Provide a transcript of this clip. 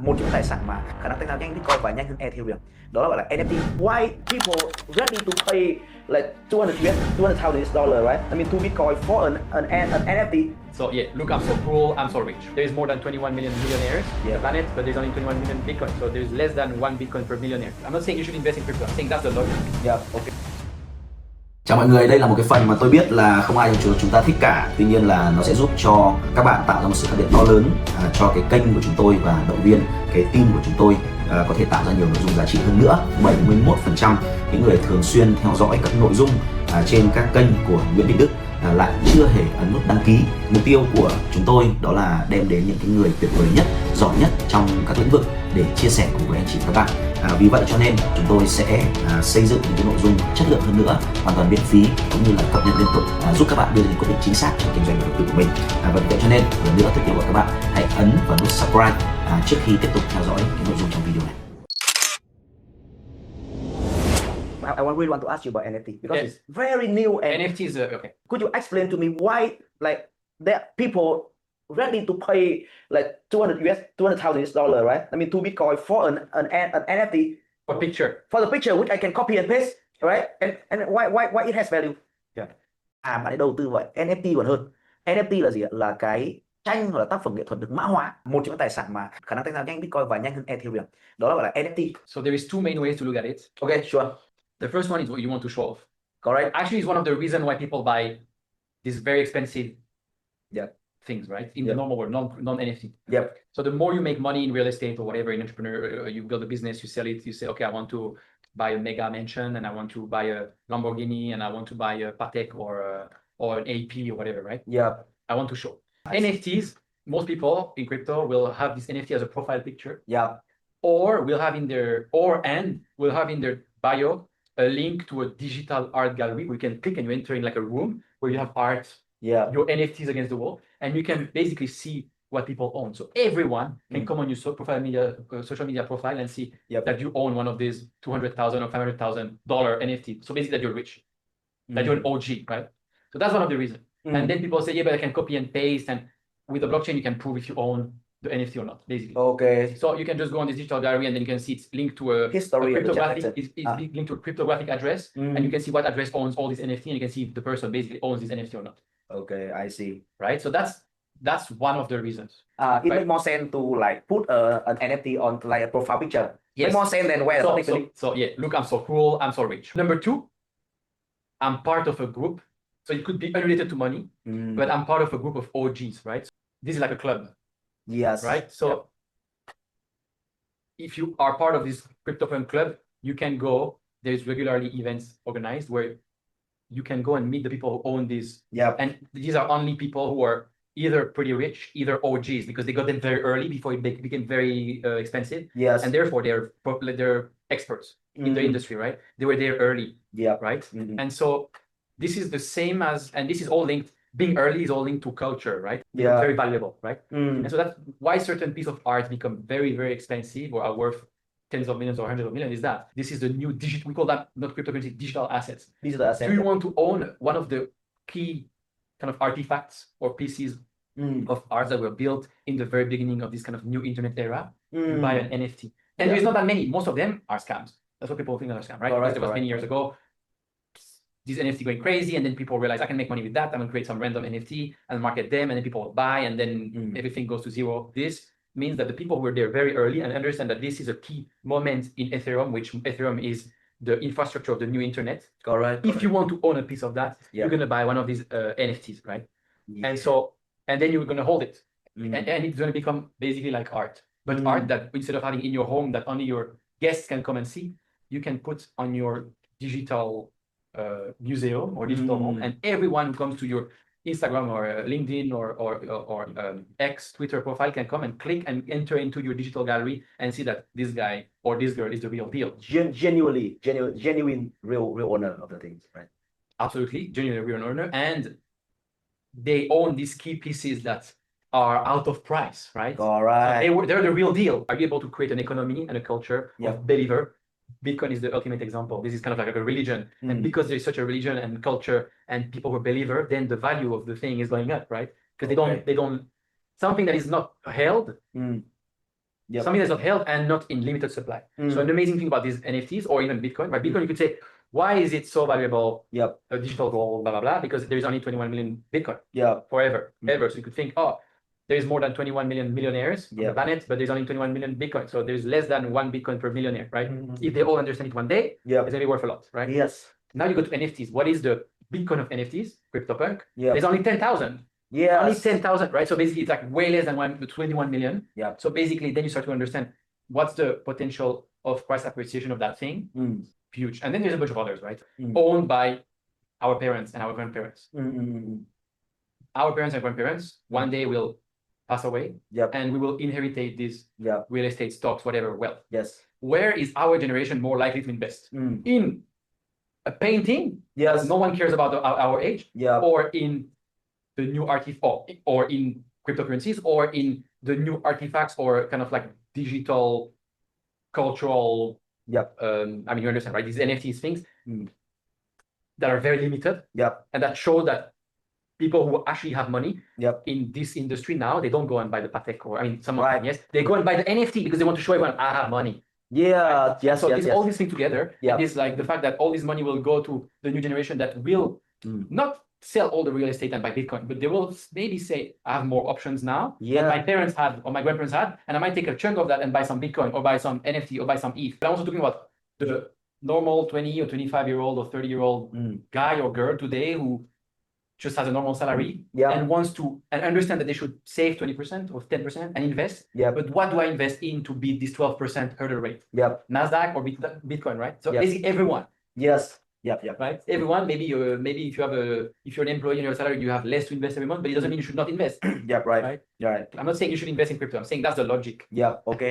Một trong những tài sản mà khả năng tách ra nhanh Bitcoin và nhanh hơn Ethereum, đó là gọi là NFT. Why people ready to pay like 200 US, $200,000, right? I mean, 2 Bitcoin for an NFT. So yeah, look, I'm so cool, I'm so rich. There is more than 21 million millionaires on the planet, but there's only 21 million Bitcoin. So there's less than 1 Bitcoin per millionaire. I'm not saying you should invest in crypto. I'm saying that's the logic. Yeah, okay. Chào mọi người, đây là một cái phần mà tôi biết là không ai trong chúng ta thích cả. Tuy nhiên là nó sẽ giúp cho các bạn tạo ra một sự khác biệt to lớn cho cái kênh của chúng tôi và động viên cái team của chúng tôi có thể tạo ra nhiều nội dung giá trị hơn nữa. 71% những người thường xuyên theo dõi các nội dung trên các kênh của Nguyễn Đình Đức lại chưa hề ấn nút đăng ký. Mục tiêu của chúng tôi đó là đem đến những cái người tuyệt vời nhất, giỏi nhất trong các lĩnh vực để chia sẻ cùng với anh chị các bạn. Vì vậy cho nên chúng tôi sẽ xây dựng những cái nội dung chất lượng hơn nữa, hoàn toàn miễn phí cũng như là cập nhật liên tục, giúp các bạn đưa ra những quyết định chính xác trong kinh doanh và đầu tư của mình. Và vì vậy cho nên lần nữa tôi kêu gọi các bạn hãy ấn vào nút subscribe trước khi tiếp tục theo dõi cái nội dung trong video này. I really want to ask you about NFT because Yes. it's very new and NFTs, okay. could you explain to me why like there people ready to pay like 200 US, $200,000, right? I mean, 2 Bitcoin for an NFT. For picture. For the picture which I can copy and paste, right? And why it has value? Yeah. Bạn ấy đầu tư vào NFT còn hơn. NFT là gì ạ? Là cái tranh hoặc là tác phẩm nghệ thuật được mã hóa. Một trong những tài sản mà khả năng tách ra nhanh Bitcoin và nhanh hơn Ethereum, đó là gọi là NFT. So there is two main ways to look at it. Okay, sure. The first one is what you want to show off. Correct. Actually, it's one of the reasons why people buy these very expensive things, right? In the normal world, non-NFT. Yep. So the more you make money in real estate or whatever, in entrepreneur, you build a business, you sell it, you say, okay, I want to buy a mega mansion and I want to buy a Lamborghini and I want to buy a Patek or an AP or whatever, right? Yeah. I want to show. NFTs, most people in crypto will have this NFT as a profile picture. Yeah. Or will have in their bio a link to a digital art gallery where you can click and you enter in like a room where you have art, your NFTs against the wall, and you can basically see what people own. So everyone can come on your social media profile and see that you own one of these $200,000 or $500,000 NFT. So basically that you're rich, that you're an OG, right? So that's one of the reasons. And then people say, yeah, but I can copy and paste, and with the blockchain you can prove if you own the NFT or not, basically. Okay. So you can just go on this digital gallery and then you can see it's linked to a cryptographic, linked to a cryptographic address, and you can see what address owns all this NFT, and you can see if the person basically owns this NFT or not. Okay, I see. Right. So that's one of the reasons. It makes more sense to like put an NFT on like a profile picture. Yes. Makes more sense than where so yeah, look, I'm so cool, I'm so rich. Number two, I'm part of a group. So it could be unrelated to money, but I'm part of a group of OGs, right? So this is like a club. Yes. Right. So if you are part of this CryptoFund club, you can go. There's regularly events organized where you can go and meet the people who own these. Yeah. And these are only people who are either pretty rich, either OGs, because they got them very early before it became very expensive. Yes. And therefore they're experts in the industry, right? They were there early. Yeah. Right. And so this is the same as, and this is all linked. Being early is all linked to culture, right? Yeah. Very valuable, right? And so that's why certain pieces of art become very, very expensive or are worth tens of millions or hundreds of millions. Is that this is the new digital, we call that not cryptocurrency, digital assets. Digital assets. Do you want to own one of the key kind of artifacts or pieces of art that were built in the very beginning of this kind of new internet era? You buy an NFT. And there's not that many. Most of them are scams. That's what people think are a scam, right? Because there was many years ago, these NFT going crazy, and then people realize I can make money with that. I'm gonna create some random NFT and market them, and then people will buy, and then everything goes to zero. This means that the people who were there very early and understand that this is a key moment in Ethereum, which Ethereum is the infrastructure of the new internet. Correct. If you want to own a piece of that, you're gonna buy one of these NFTs, right? Yeah. And then you're gonna hold it, and it's gonna become basically like art, but art that instead of having in your home that only your guests can come and see, you can put on your digital museum or digital home, and everyone who comes to your Instagram or LinkedIn or X Twitter profile can come and click and enter into your digital gallery and see that this guy or this girl is the real deal. Genuine real owner of the things, right? Absolutely, genuine real owner, and they own these key pieces that are out of price, right? All right. So they're the real deal. Are you able to create an economy and a culture of believer? Bitcoin is the ultimate example. This is kind of like a religion, and because there is such a religion and culture, and people were believer, then the value of the thing is going up, right? Because they don't something that is not held something that's not held and not in limited supply. So an amazing thing about these NFTs or even Bitcoin, right? Bitcoin, you could say, why is it so valuable? A digital gold, blah, blah, blah, because there is only 21 million Bitcoin forever, ever. So you could think, oh, there is more than 21 million millionaires on the planet, but there's only 21 million Bitcoin. So there's less than 1 Bitcoin per millionaire, right? If they all understand it one day, it's going to be worth a lot, right? Yes. Now you go to NFTs. What is the Bitcoin of NFTs? CryptoPunk. Yeah. There's only 10,000. Yeah. Only 10,000, right? So basically it's like way less than 21 million. Yeah. So basically then you start to understand what's the potential of price appreciation of that thing. Huge. And then there's a bunch of others, right? Owned by our parents and our grandparents. Our parents and grandparents one day will pass away, and we will inherit these real estate stocks, whatever wealth. Yes. Where is our generation more likely to invest? In a painting that no one cares about our age, or in the new artifact, or in cryptocurrencies, or in the new artifacts, or kind of like digital cultural. I mean, you understand, right? These NFTs things that are very limited, and that show that people who actually have money in this industry now, they don't go and buy the Patek, or I mean, some of them, yes, they go and buy the NFT because they want to show everyone, I have money. So it's all these things together. It's like the fact that all this money will go to the new generation that will not sell all the real estate and buy Bitcoin, but they will maybe say, I have more options now than my parents had or my grandparents had, and I might take a chunk of that and buy some Bitcoin or buy some NFT or buy some ETH. But I'm also talking about the normal 20 or 25-year-old or 30-year-old guy or girl today who just has a normal salary and wants to and understand that they should save 20% or 10% and invest. But what do I invest in to beat this 12% hurdle rate? Nasdaq or Bitcoin, right? So basically everyone. Right? Everyone, maybe if you're an employee and your salary, you have less to invest every month, but it doesn't mean you should not invest. Right. I'm not saying you should invest in crypto. I'm saying that's the logic. Okay.